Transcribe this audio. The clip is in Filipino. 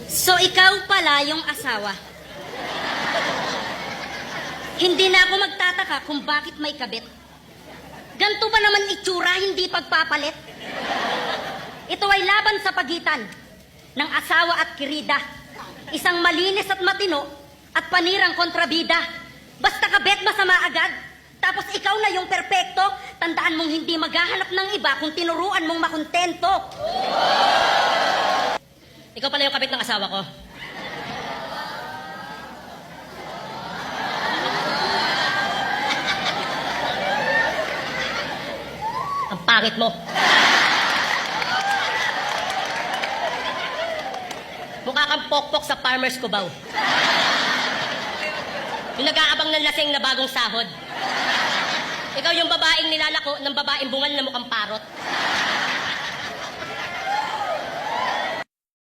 So, ikaw pala yung asawa. Hindi na ako magtataka kung bakit may kabit. Ganto ba naman itsura, hindi pagpapalit? Ito ay laban sa pagitan ng asawa at kirida. Isang malinis at matino at panirang kontrabida. Basta kabit, masama agad. Tapos ikaw na yung perpekto. Tandaan mong hindi maghahanap ng iba kung tinuruan mong makontento. Ikaw pala yung kabit ng asawa ko. Ang pangit mo. Mukha kang pokpok sa farmer's kubaw. Yung nag-aabang ng lasing na bagong sahod. Ikaw yung babaeng nilalako ng babaeng bungal na mukhang parot.